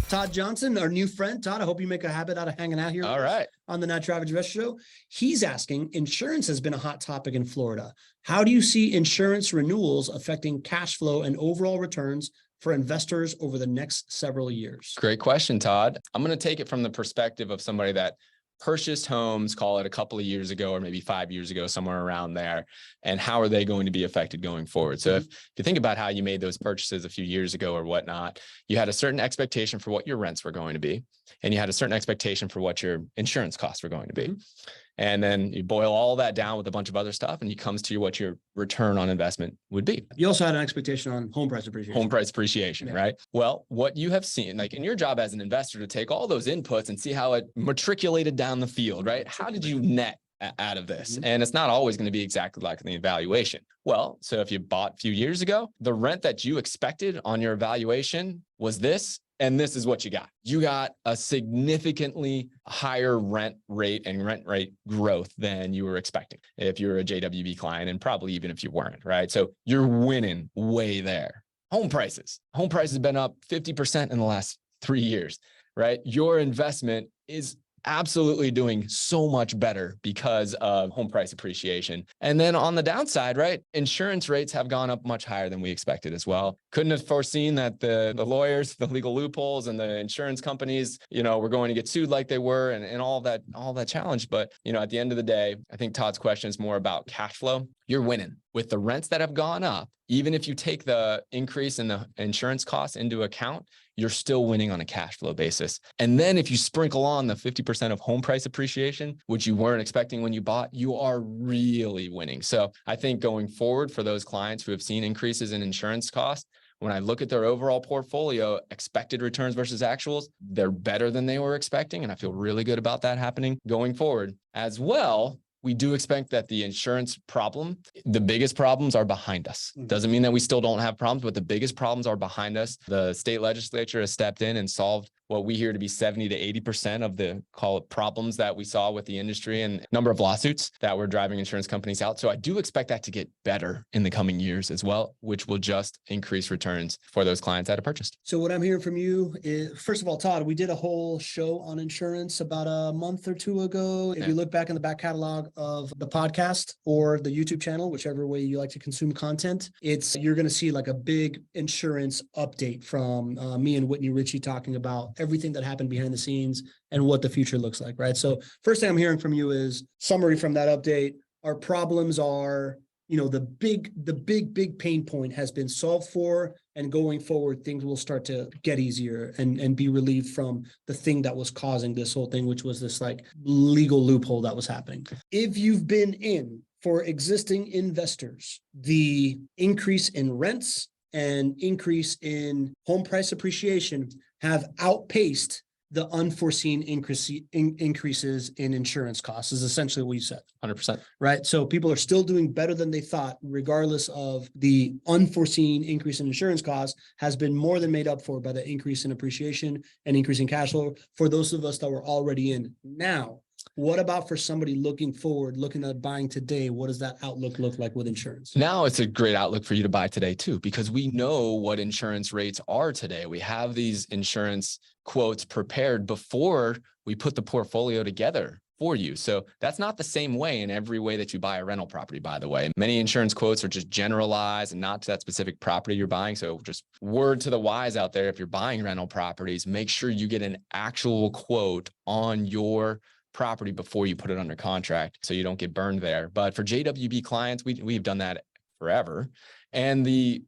Todd Johnson, our new friend. Todd, I hope you make a habit out of hanging out here All right. on the Natural Average Investor Show. He's asking, insurance has been a hot topic in Florida. How do you see insurance renewals affecting cash flow and overall returns for investors over the next several years? Great question, Todd. I'm going to take it from the perspective of somebody that purchased homes, call it a couple of years ago, or maybe 5 years ago, somewhere around there. And how are they going to be affected going forward? So if you think about how you made those purchases a few years ago or whatnot, you had a certain expectation for what your rents were going to be, and you had a certain expectation for what your insurance costs were going to be. And then you boil all that down with a bunch of other stuff, and it comes to what your return on investment would be. You also had an expectation on home price appreciation. Home price appreciation, right? Well, what you have seen, like in your job as an investor, to take all those inputs and see how it matriculated down the field, right? How did you net out of this? And it's not always going to be exactly like the evaluation. Well, so if you bought a few years ago, the rent that you expected on your evaluation was this, and this is what you got. You got a significantly higher rent rate and rent rate growth than you were expecting if you're a JWB client, and probably even if you weren't, right? So you're winning way there. Home prices have been up 50% in the last 3 years, right? Your investment is absolutely doing so much better because of home price appreciation. And then on the downside, right, insurance rates have gone up much higher than we expected as well. Couldn't have foreseen that the lawyers, the legal loopholes, and the insurance companies, were going to get sued like they were, and all that challenge. But, at the end of the day, I think Todd's question is more about cash flow. You're winning with the rents that have gone up. Even if you take the increase in the insurance costs into account, you're still winning on a cash flow basis. And then if you sprinkle on the 50% of home price appreciation, which you weren't expecting when you bought, you are really winning. So I think going forward, for those clients who have seen increases in insurance costs, when I look at their overall portfolio, expected returns versus actuals, they're better than they were expecting. And I feel really good about that happening going forward as well. We do expect that the insurance problem, the biggest problems are behind us. Doesn't mean that we still don't have problems, but the biggest problems are behind us. The state legislature has stepped in and solved what we hear to be 70 to 80% of the, call it, problems that we saw with the industry and number of lawsuits that were driving insurance companies out. So I do expect that to get better in the coming years as well, which will just increase returns for those clients that have purchased. So what I'm hearing from you is, first of all, Todd, we did a whole show on insurance about a month or two ago. If you look back in the back catalog of the podcast or the YouTube channel, whichever way you like to consume content, you're going to see like a big insurance update from me and Whitney Ritchie talking about everything that happened behind the scenes and what the future looks like, right? So first thing I'm hearing from you is summary from that update. Our problems are, the big pain point has been solved for, and going forward, things will start to get easier and be relieved from the thing that was causing this whole thing, which was this like legal loophole that was happening. If you've been in, for existing investors, the increase in rents and increase in home price appreciation have outpaced the unforeseen increases in insurance costs, is essentially what you said. 100%. Right? So people are still doing better than they thought, regardless of the unforeseen increase in insurance costs has been more than made up for by the increase in appreciation and increase in cash flow for those of us that were already in. Now, what about for somebody looking forward, looking at buying today? What does that outlook look like with insurance? Now it's a great outlook for you to buy today too, because we know what insurance rates are today. We have these insurance quotes prepared before we put the portfolio together for you. So that's not the same way in every way that you buy a rental property, by the way. Many insurance quotes are just generalized and not to that specific property you're buying. So just word to the wise out there, if you're buying rental properties, make sure you get an actual quote on your property before you put it under contract so you don't get burned there. But for JWB clients, we've done that forever. And the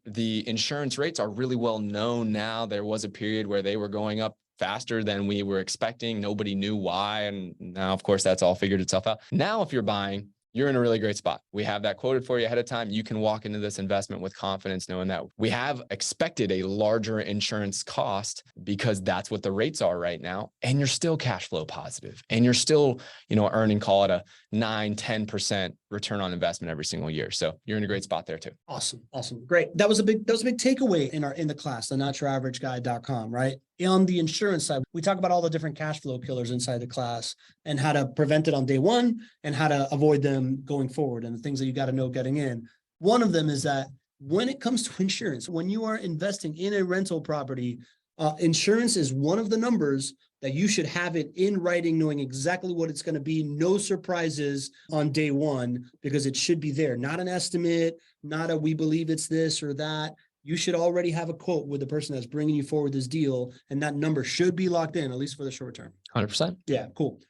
insurance rates are really well known now. There was a period where they were going up faster than we were expecting. Nobody knew why. And now, of course, that's all figured itself out. Now, if you're buying, you're in a really great spot. We have that quoted for you ahead of time. You can walk into this investment with confidence, knowing that we have expected a larger insurance cost because that's what the rates are right now. And you're still cash flow positive, and you're still, earning, call it a 9-10% return on investment every single year. So you're in a great spot there too. Awesome. Great. That was a big takeaway in the class, the naturalaverage.com, right? On the insurance side, we talk about all the different cash flow killers inside the class and how to prevent it on day one and how to avoid them going forward and the things that you got to know getting in. One of them is that when it comes to insurance, when you are investing in a rental property, Insurance is one of the numbers that you should have it in writing, knowing exactly what it's going to be. No surprises on day one, because it should be there. Not an estimate, not a we believe it's this or that. You should already have a quote with the person that's bringing you forward this deal, and that number should be locked in, at least for the short term. 100%. Yeah, cool.